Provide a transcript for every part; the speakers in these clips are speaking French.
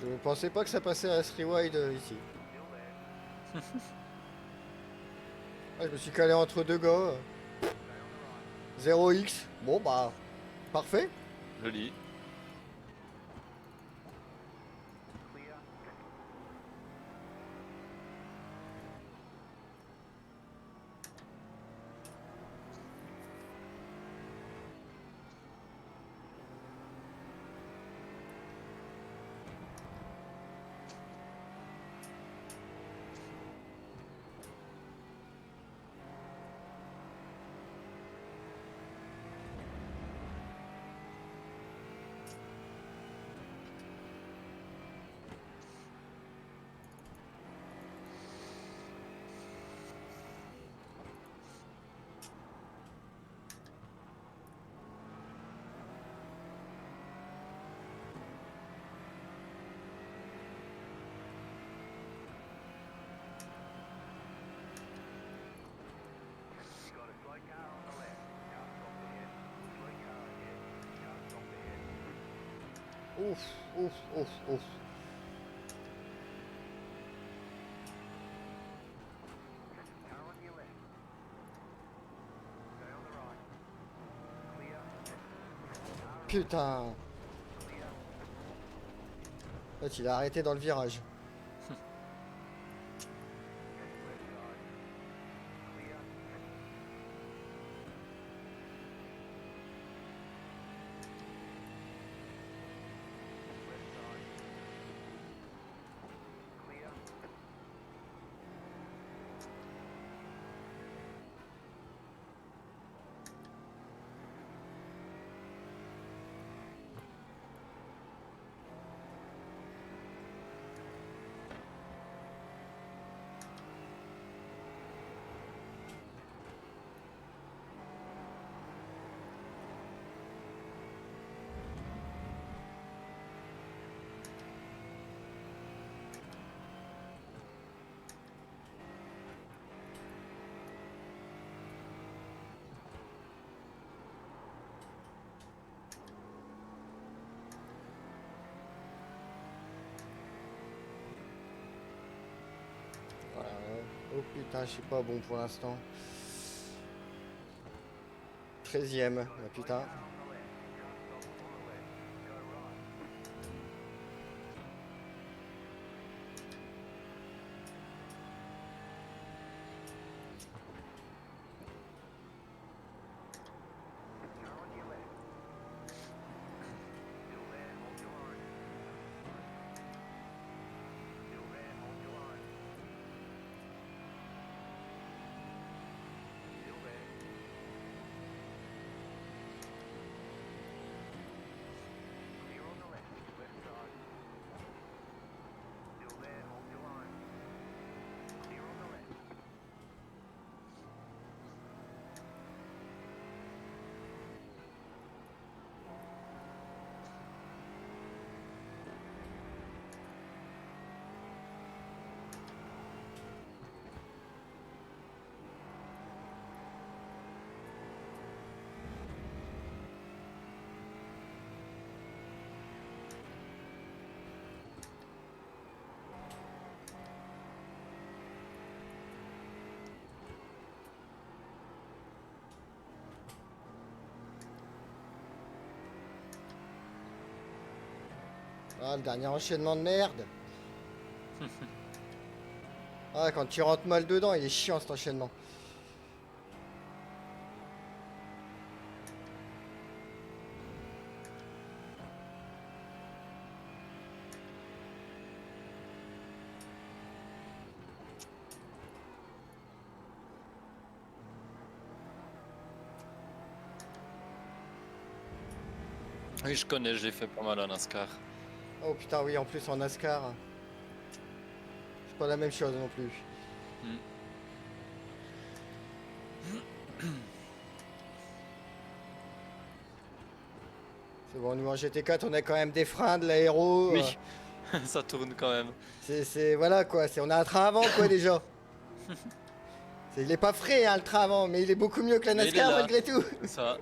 Je pensais pas que ça passait à Streetwide ici. Ah, je me suis calé entre deux gars. 0x. Bon bah, parfait. Joli. Ouf, ouf, ouf, ouf. Putain. L'autre, il a arrêté dans le virage. Voilà. Oh putain, je suis pas bon pour l'instant. 13ème, ah, putain. Ah, le dernier enchaînement de merde. Ah, quand tu rentres mal dedans, il est chiant cet enchaînement. Oui, je connais, je l'ai fait pas mal en NASCAR. Oh putain, oui, en plus en NASCAR. C'est pas la même chose non plus. Hmm. C'est bon, nous en GT4, on a quand même des freins, de l'aéro. Oui, ça tourne quand même. Voilà quoi, on a un train avant quoi déjà. Il est pas frais hein, le train avant, mais il est beaucoup mieux que la Mais il est NASCAR là, malgré tout. c'est ça.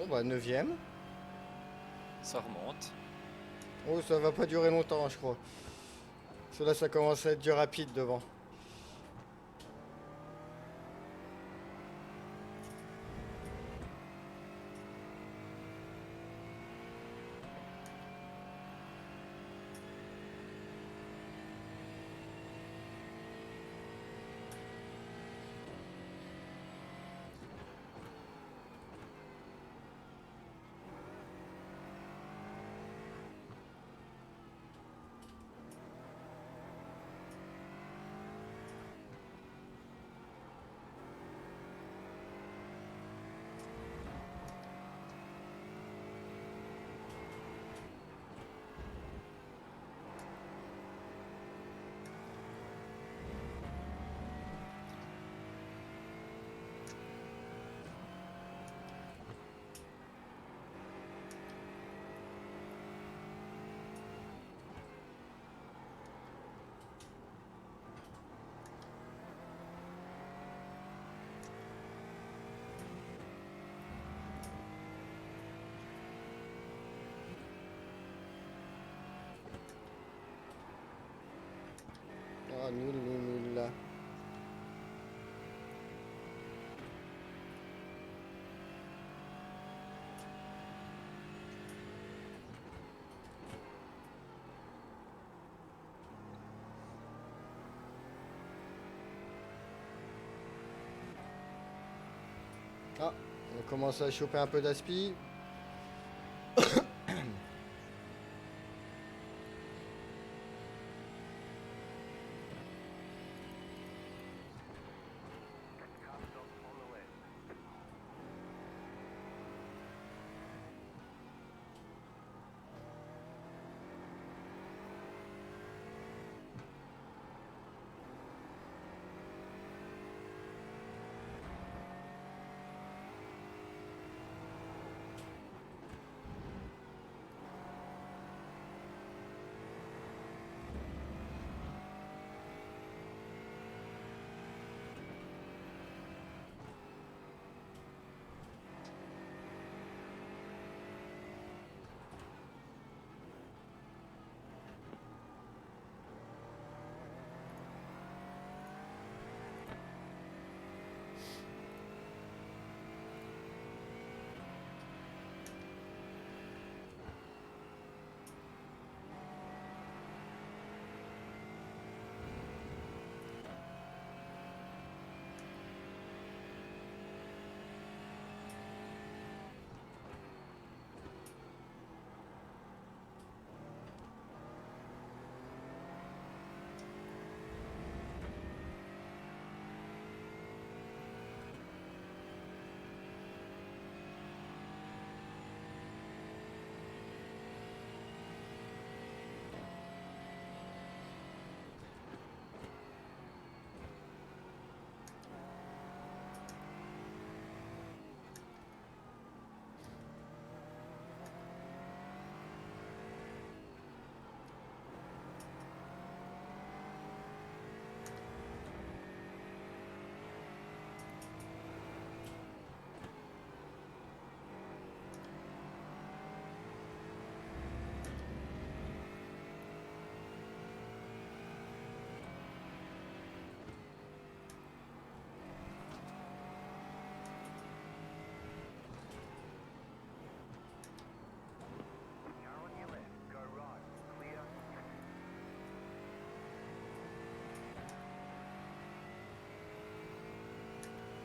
Bon bah 9ème. Ça remonte. Oh ça va pas durer longtemps je crois. Parce que là ça commence à être du rapide devant. Ah nul nul nul là. Ah, on commence à choper un peu d'aspi.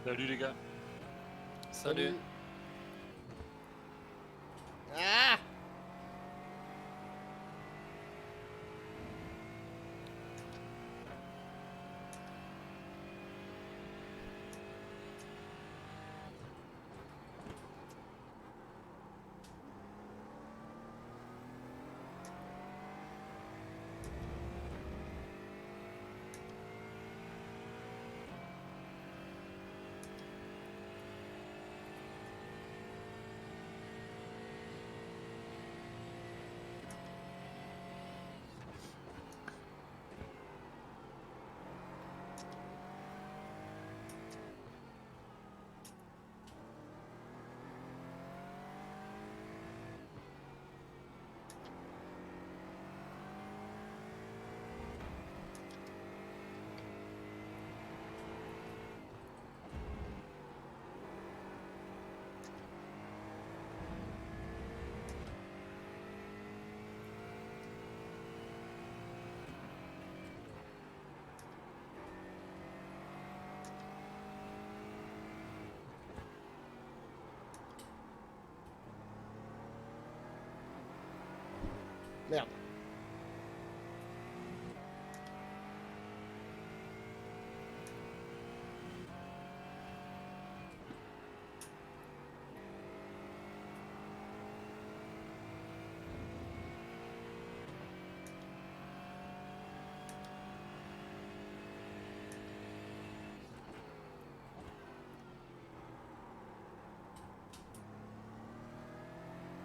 Salut les gars. Salut. Ah! Merde.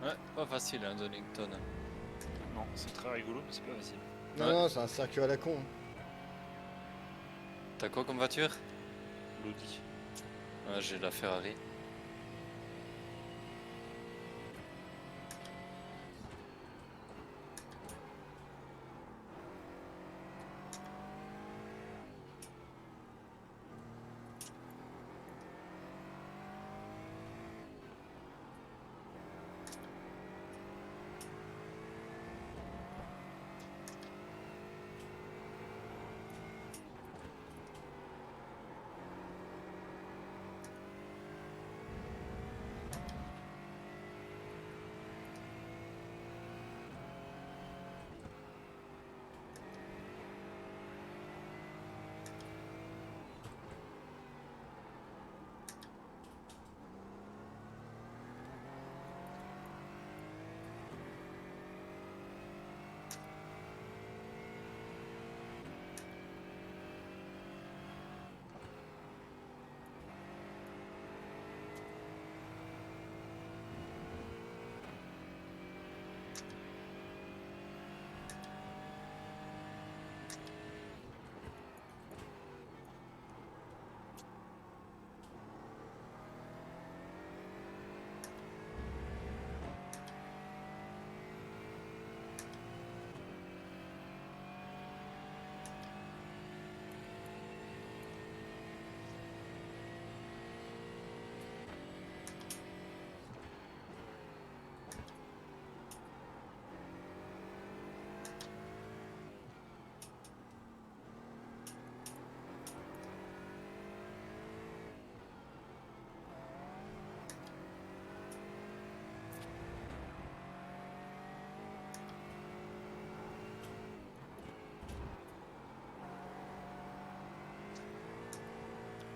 Ouais, pas facile, hein, Donington. Non, c'est très rigolo, mais c'est pas facile. Non, Ouais. non, c'est un circuit à la con. T'as quoi comme voiture? L'Audi. Ouais, j'ai la Ferrari.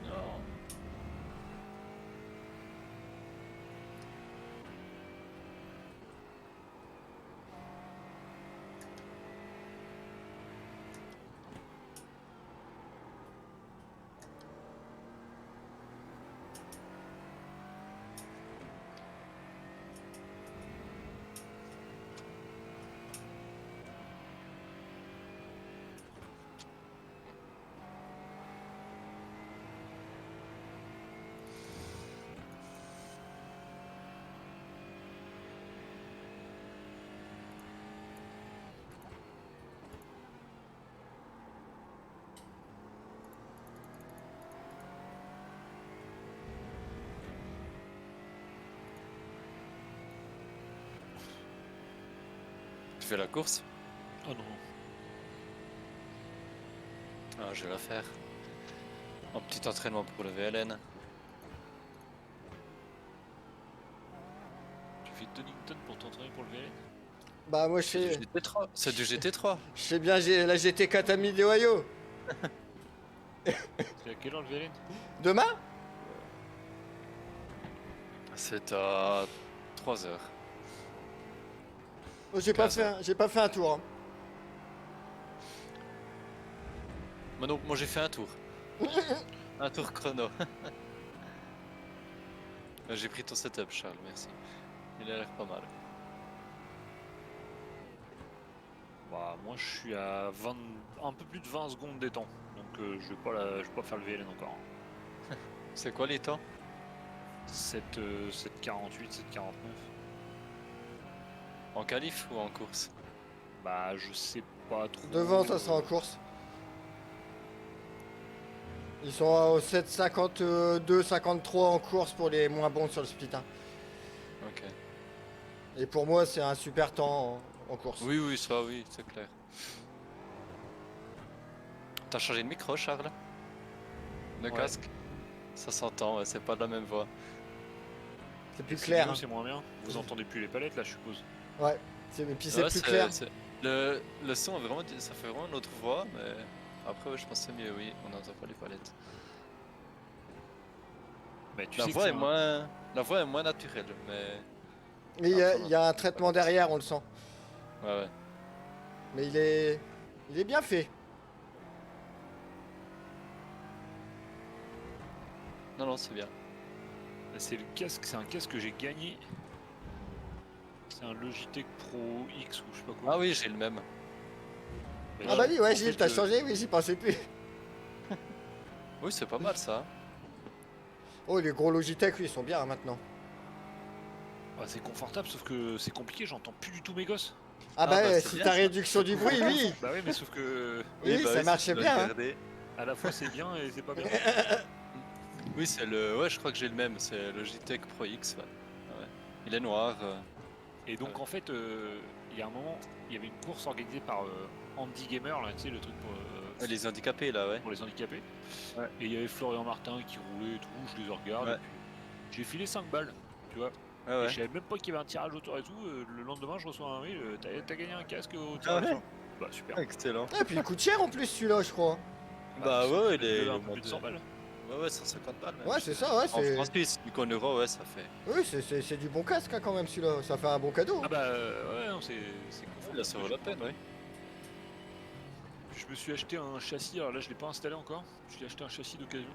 Non. Tu fais la course? Oh non. Ah, je vais la faire. Un petit entraînement pour le VLN. Tu fais Donington pour t'entraîner pour le VLN? Bah, moi, je C'est du fais, GT3. C'est du GT3. je fais bien la GT4 à 1000 de Ohio. C'est à quelle heure le VLN? Demain? C'est à 3 heures. Oh, j'ai pas 15 fait, j'ai pas fait un tour. Hein. Moi non, moi j'ai fait un tour. Un tour chrono. J'ai pris ton setup, Charles, merci. Il a l'air pas mal. Bah, moi je suis à 20, un peu plus de 20 secondes des temps. Donc je vais pas faire le VLN encore. Hein. C'est quoi les temps? 7,48, 7,49. En qualif ou en course? Bah, je sais pas trop. Devant, ça sera en course. Ils sont au 7,52, 53 en course pour les moins bons sur le split. Hein. Ok. Et pour moi, c'est un super temps en course. Oui, oui, ça, oui, c'est clair. T'as changé de micro, Charles? De Ouais. casque? Ça s'entend, ouais, c'est pas de la même voix. C'est plus C'est clair. mieux, Hein. c'est moins bien. Vous entendez plus les palettes là, je suppose. Ouais. Et puis c'est Ouais, plus clair. Le son, est vraiment, ça fait vraiment une autre voix, mais après, ouais, je pense que c'est mieux, oui, on n'entend pas les palettes. Mais tu La sais que voix c'est est moins, la voix est moins naturelle, mais Mais il y a un traitement derrière, on le sent. ouais, ouais. Mais il est bien fait. Non, non, c'est bien. C'est le casque, c'est un casque que j'ai gagné. C'est un Logitech Pro X ou je sais pas quoi. Ah oui, j'ai le même. Mais Ah bah oui, ouais, en Gilles, fait, t'as changé, oui, j'y pensais plus. Oui, c'est pas mal ça. Oh, les gros Logitech, oui, ils sont bien hein, maintenant. c'est confortable, sauf que c'est compliqué, j'entends plus du tout mes gosses. Ah bah, bah, c'est si bien, t'as ça. réduction du bruit, oui. Bah oui, mais sauf que Oui, bah ça si marche tu dois bien. le Hein. garder. à la fois c'est bien et c'est pas bien. Oui, c'est le. Ouais, je crois que j'ai le même. C'est le Logitech Pro X. Ouais. Ah ouais. Il est noir. Et donc Ouais. en fait, il y a un moment, il y avait une course organisée par Andy Gamer, là, tu sais, le truc Les handicapés là, ouais. pour les handicapés. Ouais. Et il y avait Florian Martin qui roulait et tout, je les regarde. Ouais. Et puis, j'ai filé 5 balles, tu vois. Ah Et ouais. je savais même pas qu'il y avait un tirage au sort et tout. Le lendemain, je reçois un mail, t'as gagné un casque au Ah tirage au ouais. sort. Bah super. Excellent. Et puis il coûte cher en plus celui-là, je crois. Bah ouais, il est un au peu moins plus de 100 balles. Ouais, ouais, 150 balles même. Ouais, c'est ça, ouais, En c'est. France, du qu'en euros, ouais, ça fait. Oui, c'est du bon casque hein, quand même celui-là. Ça fait un bon cadeau. Ah bah ouais, non, c'est Là, confortable. ça vaut la peine, oui. Je me suis acheté un châssis, alors là je l'ai pas installé encore. Je l'ai acheté un châssis d'occasion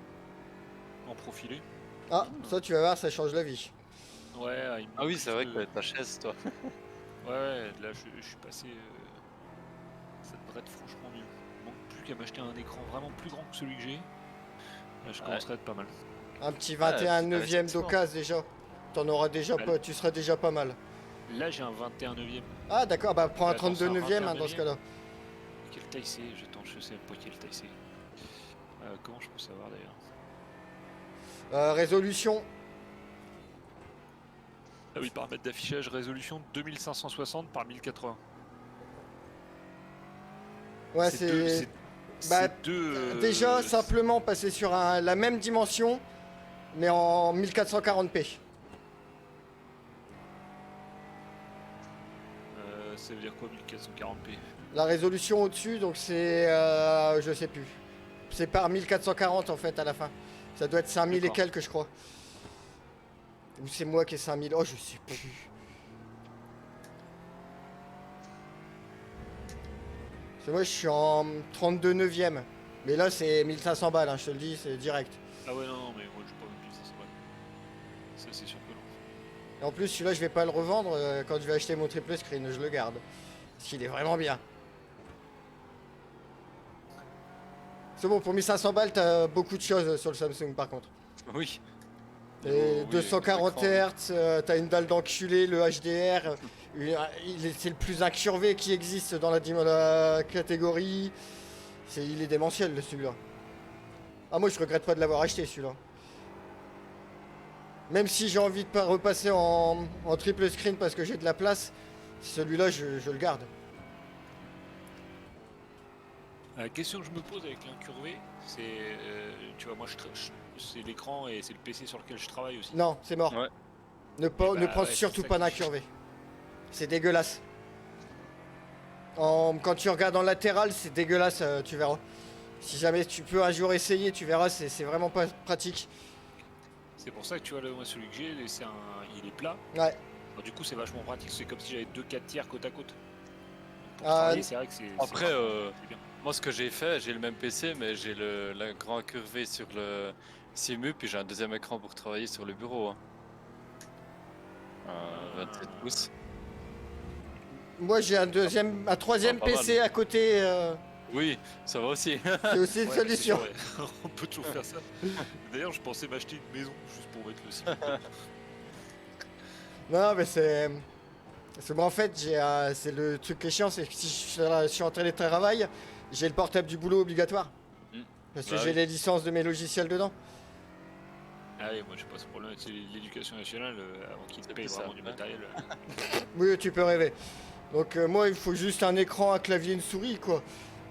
en profilé. Ah, ça tu vas voir, ça change la vie. Ouais, il me Ah oui, manque c'est vrai juste, que ta chaise, toi. Ouais, là je suis passé. Ça devrait être franchement mieux. Il manque plus qu'à m'acheter un écran vraiment plus grand que celui que j'ai. Là je commencerai à être pas mal. Un petit Ouais, 21 petit neuvième investissement. d'occasion déjà. T'en auras déjà Bah, pas, tu seras déjà pas mal. Là j'ai un 21 neuvième. Ah d'accord, bah prends un Attends, c'est 32 un neuvième 21 hein, dans ce neuvième. cas-là. Quelle taille c'est? Je sais même pas quelle taille c'est. Comment je peux savoir d'ailleurs? Résolution. Ah oui, paramètre d'affichage, résolution 2560 par 1080. Ouais, deux- c'est. c'est Bah, deux, déjà, simplement passer sur la même dimension, mais en 1440p. Ça veut dire quoi 1440p? La résolution au-dessus, donc c'est. Je sais plus. C'est par 1440 en fait à la fin. Ça doit être 5000 et D'accord. quelques, je crois. Ou c'est moi qui ai 5000. Oh, je sais plus. C'est moi, je suis en 32 neuvième. Mais là, c'est 1500 balles, hein, je te le dis, c'est direct. Ah ouais, non, mais moi je pas 1500 balles. Ça c'est sûr que non. Et en plus, celui-là, je vais pas le revendre. Quand je vais acheter mon triple screen, je le garde. Parce qu'il est vraiment bien. C'est bon, pour 1500 balles, t'as beaucoup de choses sur le Samsung par contre. Oui. Et Oui, 240 l'écran, Hz, t'as une dalle d'enculé, le HDR, c'est le plus incurvé qui existe dans la catégorie. Il est démentiel celui-là. Ah moi je regrette pas de l'avoir acheté celui-là. Même si j'ai envie de pas repasser en triple screen parce que j'ai de la place, celui-là je le garde. La question que je me pose avec l'incurvé, c'est, tu vois, moi c'est l'écran et c'est le PC sur lequel je travaille aussi. Non, c'est mort. Ouais. Ne prends ouais, surtout c'est ça pas qui- d'incurvé. C'est dégueulasse. Quand tu regardes en latéral, c'est dégueulasse, tu verras. Si jamais tu peux un jour essayer, tu verras, c'est vraiment pas pratique. C'est pour ça que tu vois, là, moi celui que j'ai, il est plat. Ouais. Alors, du coup, c'est vachement pratique, c'est comme si j'avais 2 4 tiers côte à côte. Donc, pour Ah, travailler, c'est vrai que c'est. Après, c'est bien. moi, ce que j'ai fait, j'ai le même PC, mais j'ai le grand incurvé sur le Simu, puis j'ai un deuxième écran pour travailler sur le bureau. Hein. Un 27 pouces. Moi j'ai un troisième Ah, pas mal. PC à côté. Oui, ça va aussi. C'est aussi une Ouais, solution. c'est sûr, ouais. On peut toujours faire ça. D'ailleurs, je pensais m'acheter une maison juste pour mettre le site. Non mais c'est moi en fait c'est le truc qui est chiant, c'est que si je suis en télétravail, j'ai le portable du boulot obligatoire. Mm. Parce que Bah j'ai oui. les licences de mes logiciels dedans. Ah oui, moi j'ai pas ce problème. C'est l'éducation nationale, avant qu'ils te payent plus vraiment ça, du ouais. matériel. Oui, tu peux rêver. Donc moi il faut juste un écran, un clavier, une souris quoi.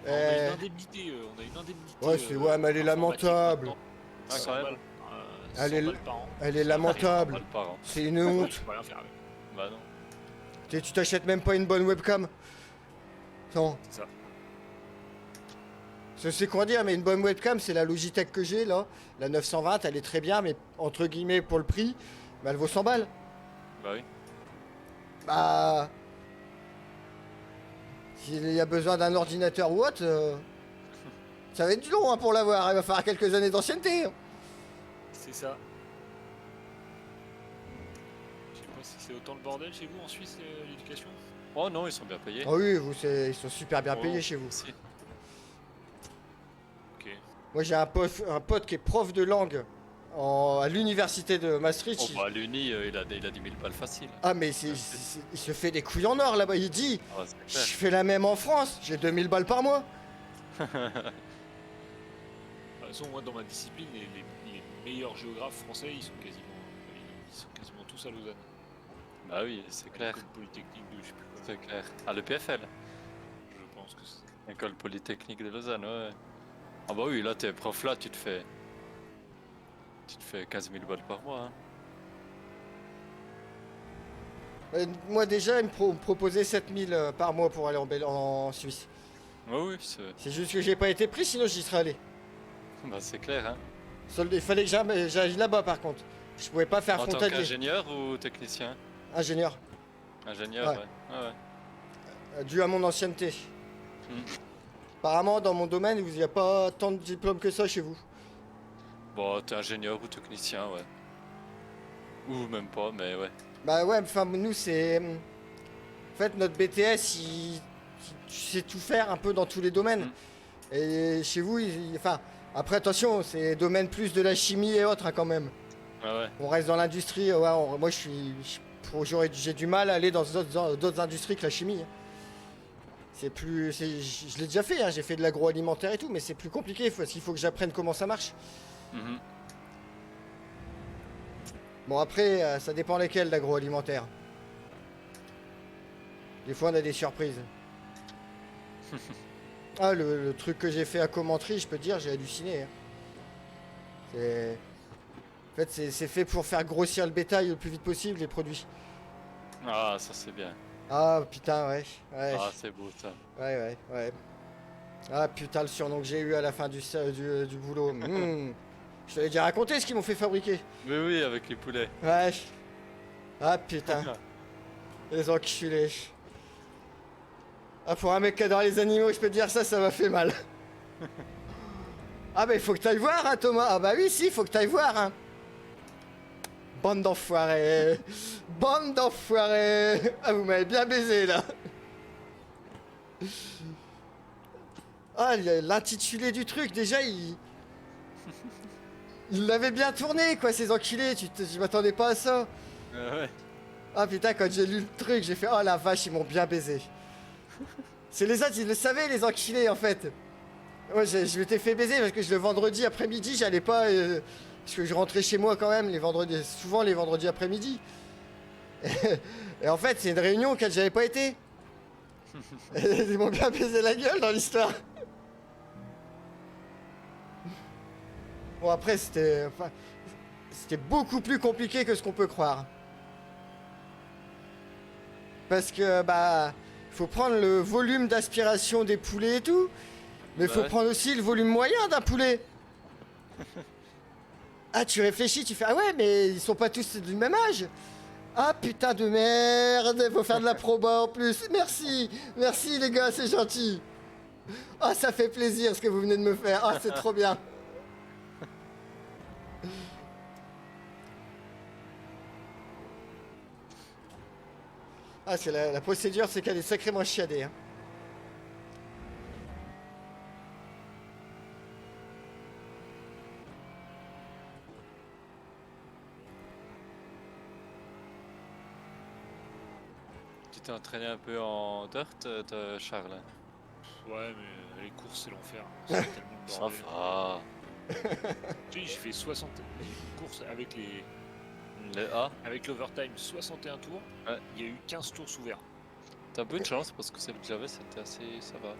On a une indemnité. Ouais, ouais, mais elle est informatique lamentable. maintenant. Ah, 100 quand même. balles, Elle 100 est- balles par an. Elle est lamentable. Pas le parent. C'est une Je honte. peux rien faire avec. Bah non. Tu t'achètes même pas une bonne webcam. Non. C'est ça. Je sais quoi dire, mais une bonne webcam, c'est la Logitech que j'ai là. La 920, elle est très bien, mais entre guillemets, pour le prix, bah, elle vaut 100 balles. Bah oui. Bah. S'il y a besoin d'un ordinateur ou autre, ça va être du long hein, pour l'avoir. Il va falloir quelques années d'ancienneté. C'est ça. Je sais pas si c'est autant le bordel chez vous en Suisse, l'éducation. Oh non, ils sont bien payés. Ah oui, ils sont super bien Oh, payés chez vous. si. Ok. Moi, j'ai un pote qui est prof de langue à l'université de Maastricht. Oh bah à l'Uni, il a 10 000 balles facile. Ah, mais il se fait des couilles en or là-bas. Il dit Ah, c'est je clair. fais la même en France, j'ai 2000 balles par mois. De toute façon, moi, dans ma discipline, les meilleurs géographes français, ils sont quasiment tous à Lausanne. Bah oui, c'est clair. L'école polytechnique de je sais plus quoi. C'est clair. À l'EPFL, Je pense que c'est. École Polytechnique de Lausanne, ouais. Ah bah oui, là t'es prof là, tu te fais 15 000 balles par mois. Hein. Moi, déjà, il me proposait 7000 par mois pour aller en Suisse. Ouais, oui, c'est C'est juste que j'ai pas été pris, sinon j'y serais allé. bah, c'est clair. Hein. Il fallait que j'aille là-bas par contre. Je pouvais pas faire En tant frontalier. qu'ingénieur ou technicien? Ingénieur, Ingénieur, Ouais. ouais. Ah ouais. dû à mon ancienneté. Hmm. Apparemment, dans mon domaine, il n'y a pas tant de diplômes que ça chez vous. Bon, t'es ingénieur ou technicien, ouais. Ou même pas, mais ouais. Bah ouais, enfin, nous, c'est. En fait, notre BTS, tu sais tout faire un peu dans tous les domaines. Mm. Et chez vous, enfin, après, attention, c'est domaine plus de la chimie et autres hein, quand même. Ah ouais. On reste dans l'industrie. Ouais, moi, j'ai du mal à aller dans d'autres industries que la chimie. C'est plus. Je l'ai déjà fait, hein, j'ai fait de l'agroalimentaire et tout, mais c'est plus compliqué parce qu'il faut que j'apprenne comment ça marche. Mhm. Bon, après, ça dépend lesquels l'agroalimentaire. Des fois, on a des surprises. Ah, le truc que j'ai fait à Commentry, je peux te dire, j'ai halluciné. Hein. En fait, c'est fait pour faire grossir le bétail le plus vite possible, les produits. Ah, ça c'est bien. Ah, putain, ouais. Ah, c'est beau ça. Ouais. Ah, putain, le surnom que j'ai eu à la fin du boulot. Je t'avais déjà raconté ce qu'ils m'ont fait fabriquer. Mais oui, avec les poulets. Ouais. Ah, putain. Les enculés. Ah, pour un mec qui adore les animaux, je peux te dire ça m'a fait mal. Ah, bah, il faut que t'ailles voir, hein, Thomas. Ah, bah oui, si, il faut que t'ailles voir, hein. Bande d'enfoirés. Bande d'enfoirés. Ah, vous m'avez bien baisé, là. Ah, l'intitulé du truc, déjà, il l'avait bien tourné, quoi, ces enculés. Je m'attendais pas à ça. Ouais. Ah putain, quand j'ai lu le truc, j'ai fait oh la vache, ils m'ont bien baisé. C'est les autres, ils le savaient, les enculés, en fait. Moi, je m'étais fait baiser parce que le vendredi après-midi, j'allais pas. Parce que je rentrais chez moi quand même, souvent les vendredis après-midi. Et en fait, c'est une réunion auquel j'avais pas été. Ils m'ont bien baisé la gueule dans l'histoire. Bon, après, c'était beaucoup plus compliqué que ce qu'on peut croire. Parce que, bah, faut prendre le volume d'aspiration des poulets et tout. Mais Bah faut ouais. prendre aussi le volume moyen d'un poulet. Ah, tu réfléchis, tu fais ah ouais, mais ils sont pas tous du même âge. Ah putain de merde, faut faire de la proba en plus. Merci les gars, c'est gentil. Ah, ça fait plaisir ce que vous venez de me faire. Ah, c'est trop bien. Ah, c'est la procédure, c'est qu'elle est sacrément chiadée. Hein. Tu t'es entraîné un peu en dirt, Charles? Ouais, mais les courses, c'est l'enfer. C'est tellement le Ça bordel. va. Tu sais, j'ai fait 60 courses avec Le avec l'overtime, 61 tours. Ouais. Il y a eu 15 tours ouverts. T'as peu de chance parce que celle que j'avais c'était assez. Ça va.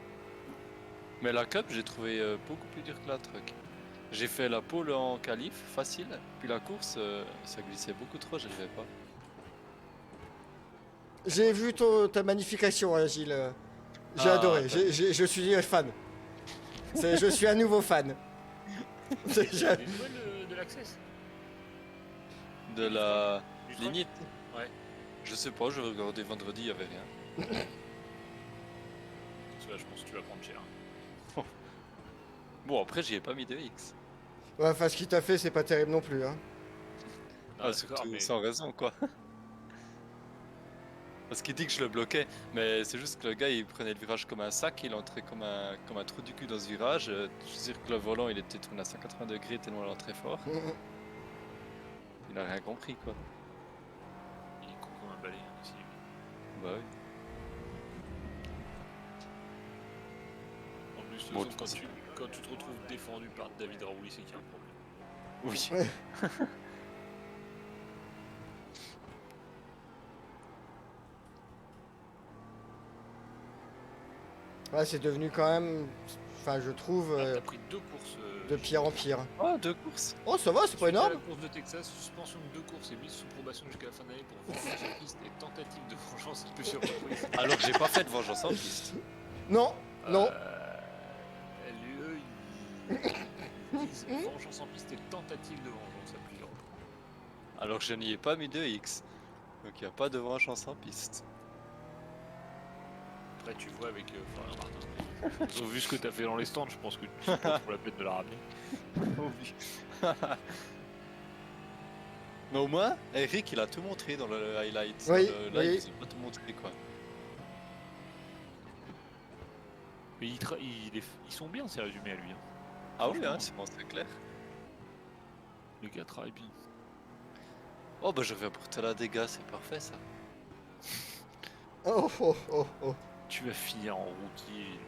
Mais la cup, j'ai trouvé beaucoup plus dur que la truck. J'ai fait la pole en qualif, facile. Puis la course, ça glissait beaucoup trop, j'arrivais pas. J'ai vu ta magnification, hein, Gilles. J'ai Ah, adoré, t'as vu. je suis fan. Je suis un nouveau fan. C'est- Il y a des nouvelles de l'Access De la du truck lignite. Ouais. Je sais pas, je regardais vendredi, il y avait rien. Celui-là, je pense que tu vas prendre cher. Bon, après, j'y ai pas mis de X. Ouais, enfin, ce qu'il t'a fait, c'est pas terrible non plus. Hein. Ah, d'accord, surtout mais sans raison, quoi. Parce qu'il dit que je le bloquais, mais c'est juste que le gars il prenait le virage comme un sac, il entrait comme un trou du cul dans ce virage. Je veux dire que le volant il était tourné à 180 degrés tellement il entrait fort. Il a rien compris quoi. il est con comme un balai hein, aussi. Bah oui. En plus, de toute Bon, façon, de toute quand tu te retrouves défendu par David Raouli, c'est qu'il y a un problème. Oui. Ouais, c'est devenu quand même, enfin, je trouve, Ah, t'as pris 2 courses. de pire en pire. Oh, 2 courses. Oh, ça va, c'est pas Suite à énorme. la course de Texas, suspension de 2 courses et mise sous probation jusqu'à la fin de l'année pour vengeance en piste et tentative de vengeance en plusieurs reprises. Alors que j'ai pas fait de vengeance en piste. Non, non. LUE, ils disent vengeance en piste et tentative de vengeance à plusieurs reprises. Alors que je n'y ai pas mis de X. Donc il n'y a pas de vengeance en piste. Après, tu vois avec Florian Martin. Vu ce que t'as fait dans les stands, je pense que c'est pas trop la peine de la ramener. Oui. Mais au moins, Eric il a tout montré dans le highlight. Oui, Dans le live, oui. ils ont pas tout montré quoi. Mais ils sont bien ces résumés à lui. Hein. Ah oui, hein, Franchement, c'est clair. Le gars travaille bien. Oh bah je reviens pour te la dégâts, c'est parfait ça. Oh, oh, oh, oh. Tu vas finir en rookie.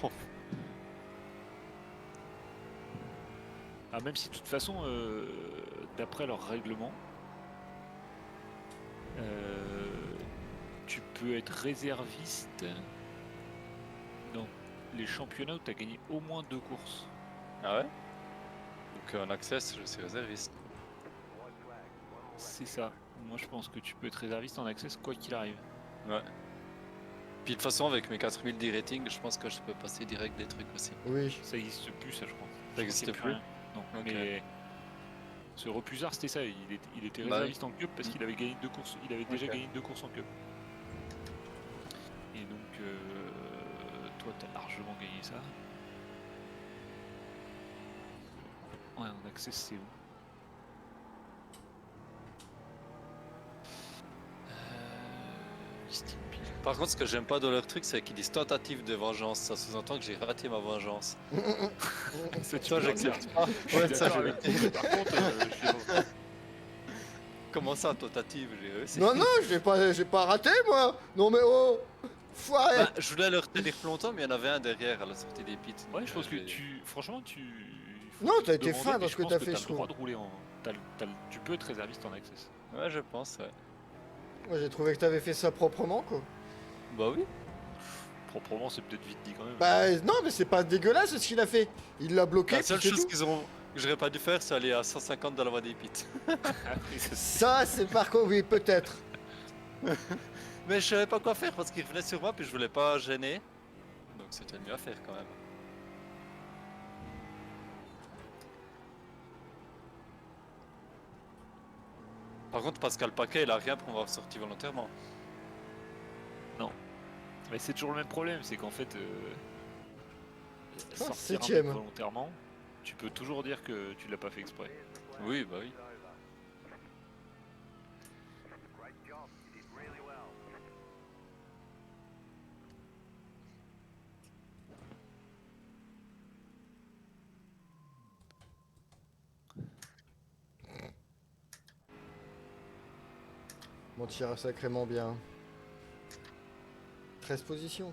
Oh. Ah, même si de toute façon, d'après leur règlement, tu peux être réserviste dans les championnats où tu as gagné au moins 2 courses. Ah ouais. Donc en access, je suis réserviste. C'est ça. Moi je pense que tu peux être réserviste en access quoi qu'il arrive. Ouais. Puis de toute façon avec mes 4000 de rating, je pense que je peux passer direct des trucs aussi. Oui. Ça existe plus ça je crois. Ça existe plus. Non, Ok. mais ce repusard c'était ça, il était Bah réserviste en cup parce qu'il avait gagné 2 courses, il avait déjà Ok. gagné 2 courses en cup. Et donc toi t'as largement gagné ça. Ouais en access c'est où Listing Pile. Par contre, ce que j'aime pas dans leur truc, c'est qu'ils disent tentative de vengeance. Ça sous-entend que j'ai raté ma vengeance. Ça, Tu vois, j'accepte pas. Je suis Ouais, ça, d'accord je... avec toi, mais par contre, je suis Comment ça, tentative? J'ai réussi. Non, non, j'ai pas raté, moi. Non, mais oh. Foiré. Bah, je voulais leur tenir plus longtemps, mais il y en avait un derrière à la sortie des pits. Ouais, donc, je pense que j'ai- franchement, faut Non, te t'as été demander, fin mais dans je ce que pense t'as fait, t'as je le droit trouve. de rouler en. Tu peux être réserviste en access. Ouais, je pense, ouais. Moi, j'ai trouvé que t'avais fait ça proprement, quoi. Bah oui. Proprement, c'est peut-être vite dit quand même. Bah, non, mais c'est pas dégueulasse ce qu'il a fait. Il l'a bloqué. La seule puis c'est chose tout. que j'aurais pas dû faire, c'est aller à 150 dans la voie des pits. Ah oui, ça, c'est- Ça, c'est par contre, oui, peut-être. Mais je savais pas quoi faire parce qu'il revenait sur moi, puis je voulais pas gêner. Donc c'était le mieux à faire quand même. Par contre, Pascal Paquet, il a rien pour m'avoir sorti volontairement. Mais c'est toujours le même problème, c'est qu'en fait, sortir un mec septième. volontairement, tu peux toujours dire que tu l'as pas fait exprès. Oui, bah oui. Mon tir sacrément bien. 13 positions.